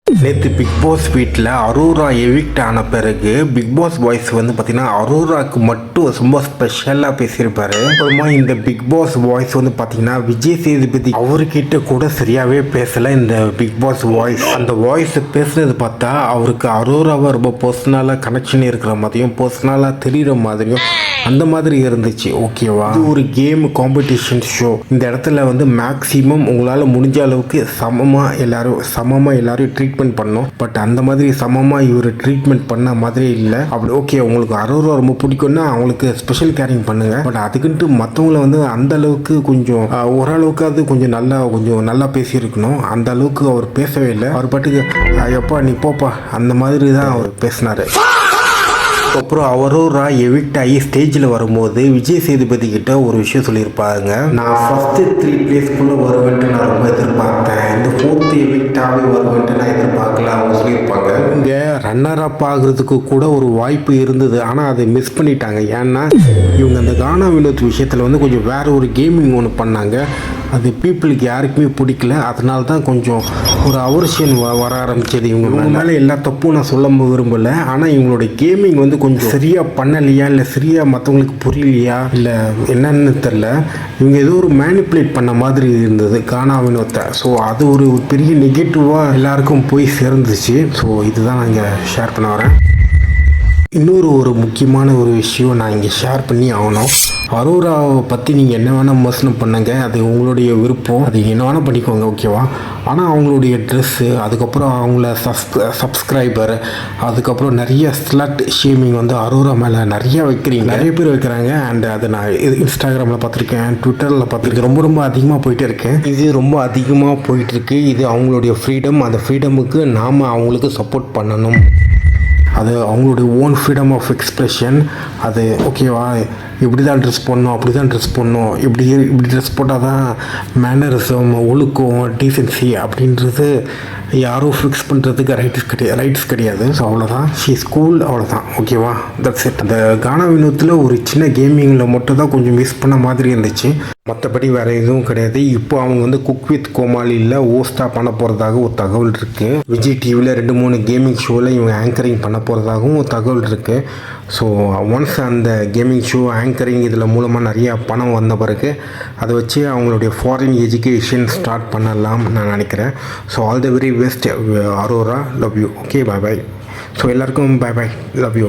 நேற்று big pass வீட்டில் Arora evict ஆன பிறகு பிக் பாஸ் வாய்ஸ் வந்து பார்த்தீங்கன்னா அரோராவுக்கு மட்டும் ரொம்ப ஸ்பெஷலாக பேசியிருப்பாரு. அப்புறமா இந்த பிக் பாஸ் வாய்ஸ் வந்து பார்த்தீங்கன்னா விஜய் சேதுபதி அவர்கிட்ட கூட சரியாகவே பேசலை. இந்த பிக் பாஸ் வாய்ஸ் அந்த வாய்ஸ் பேசுனது பார்த்தா அவருக்கு அரோராவை ரொம்ப பர்சனலாக கனெக்ஷன் இருக்கிற மாதிரியும் பர்சனலாக தெரிகிற மாதிரியும் அந்த மாதிரி இருந்துச்சு. ஓகேவா, இது ஒரு கேம் காம்படிஷன் ஷோ. இந்த இடத்துல வந்து மேக்ஸிமம் உங்களால் முடிஞ்ச அளவுக்கு சமமாக எல்லாரும் ட்ரீட்மெண்ட் பண்ணோம். பட் அந்த மாதிரி சமமாக இவர் ட்ரீட்மெண்ட் பண்ண மாதிரி இல்லை. அப்படி ஓகே, உங்களுக்கு அரோரா ரொம்ப பிடிக்கும்னா அவங்களுக்கு ஸ்பெஷல் கேரிங் பண்ணுங்க. பட் அதுக்குன்ட்டு மற்றவங்கள வந்து அந்த அளவுக்கு கொஞ்சம் ஓரளவுக்காவது கொஞ்சம் நல்லா பேசியிருக்கணும். அந்த அளவுக்கு அவர் பேசவே இல்லை. அவர் பாட்டுக்கு எப்பா நீ போப்பா அந்த மாதிரி தான் அவர் பேசினாரு. அப்புறம் அரோரா எவிக்ட் ஆகி ஸ்டேஜில் வரும்போது விஜய் சேதுபதி கிட்ட ஒரு விஷயம் சொல்லியிருப்பாங்க. நான் ஃபஸ்ட்டு 3 பிளேஸ்க்குள்ளே வருவேன்ட்டு நான் ரொம்ப எதிர்பார்த்தேன். இந்த 4th எவிக்டாகவே வருவேன்ட்டு நான் எதிர்பார்க்கல அவங்க சொல்லியிருப்பாங்க. இங்கே ரன்னர் அப் ஆகிறதுக்கு கூட ஒரு வாய்ப்பு இருந்தது, ஆனால் அதை மிஸ் பண்ணிட்டாங்க. ஏன்னா இவங்க அந்த கானா வினோத் விஷயத்தில் வந்து கொஞ்சம் வேற ஒரு கேமிங் ஒன்று பண்ணாங்க. அது பீப்புளுக்கு யாருக்குமே பிடிக்கல. அதனால தான் கொஞ்சம் ஒரு அவர்ஷன் வர ஆரம்பிச்சது. இவங்க மேலே எல்லா தப்பும் நான் சொல்ல விரும்பலை. ஆனால் இவங்களோட கேமிங் வந்து கொஞ்சம் சரியாக பண்ணலையா இல்லை சரியாக மற்றவங்களுக்கு புரியலையா இல்லை என்னன்னு தெரில. இவங்க ஏதோ ஒரு மேனிப்புலேட் பண்ண மாதிரி இருந்தது கானா வினோத்தை. ஸோ அது ஒரு பெரிய நெகட்டிவாக எல்லாருக்கும் போய் சேர்ந்துச்சு. ஸோ இதுதான் நான் இங்கே ஷேர் பண்ண வரேன். இன்னொரு முக்கியமான ஒரு விஷயம் நான் இங்கே ஷேர் பண்ணி ஆகணும். அரோராவை பற்றி நீங்கள் என்ன வேணால் விமர்சனம் பண்ணுங்க, அது உங்களுடைய விருப்பம், அது என்ன வேணால் பண்ணிக்கோங்க, ஓகேவா. ஆனால் அவங்களுடைய ட்ரெஸ்ஸு, அதுக்கப்புறம் அவங்கள சப்ஸ்கிரைபர், அதுக்கப்புறம் நிறைய ஸ்லட் ஷேமிங் வந்து அரோரா மேலே நிறைய வைக்கிறீங்க, நிறைய பேர் வைக்கிறாங்க. அண்ட் அதை நான் இன்ஸ்டாகிராமில் பார்த்துருக்கேன், ட்விட்டரில் பார்த்துருக்கேன். ரொம்ப அதிகமாக போயிட்டே இருக்கேன். இது ரொம்ப அதிகமாக போயிட்டுருக்கு. இது அவங்களுடைய ஃப்ரீடம். அந்த ஃப்ரீடமுக்கு நாம் அவங்களுக்கு சப்போர்ட் பண்ணணும். அது அவங்களுடைய ஓன் ஃப்ரீடம் ஆஃப் எக்ஸ்ப்ரெஷன். அது ஓகேவா, இப்படி தான் ட்ரெஸ் பண்ணணும், அப்படி தான் ட்ரெஸ் பண்ணணும், இப்படி ட்ரெஸ் போட்டால் தான் மேனரிசம், ஒழுக்கம், டீசென்சி அப்படின்றது யாரும் ஃபிக்ஸ் பண்ணுறதுக்கு ரைட்ஸ் கிடையாது. ஸோ அவ்வளோதான், ஷீஸ் கூல், அவ்வளோதான், ஓகேவா, தட்ஸ் இட். அந்த கானா வினோத்தில் ஒரு சின்ன கேமிங்கில் மட்டும் தான் கொஞ்சம் மிஸ் பண்ண மாதிரி இருந்துச்சு. மற்றபடி வேறு எதுவும் கிடையாது. இப்போ அவங்க வந்து குக் வித் கோமாளியில் ஹோஸ்டாக பண்ண போகிறதாக ஒரு தகவல் இருக்குது. விஜய் டிவியில் 2-3 கேமிங் ஷோவில் இவங்க ஆங்கரிங் பண்ண போகிறதாகவும் ஒரு தகவல் இருக்குது. ஸோ ஒன்ஸ் அந்த கேமிங் ஷோ ஆங்கரிங் இதில் மூலமாக நிறையா பணம் வந்த பிறகு அதை வச்சு அவங்களுடைய ஃபாரின் எஜுகேஷன் ஸ்டார்ட் பண்ணலாம் நான் நினைக்கிறேன். So all the very best Arora, love you. Okay, bye bye. So எல்லாருக்கும் பாய் பாய், லவ் யூ.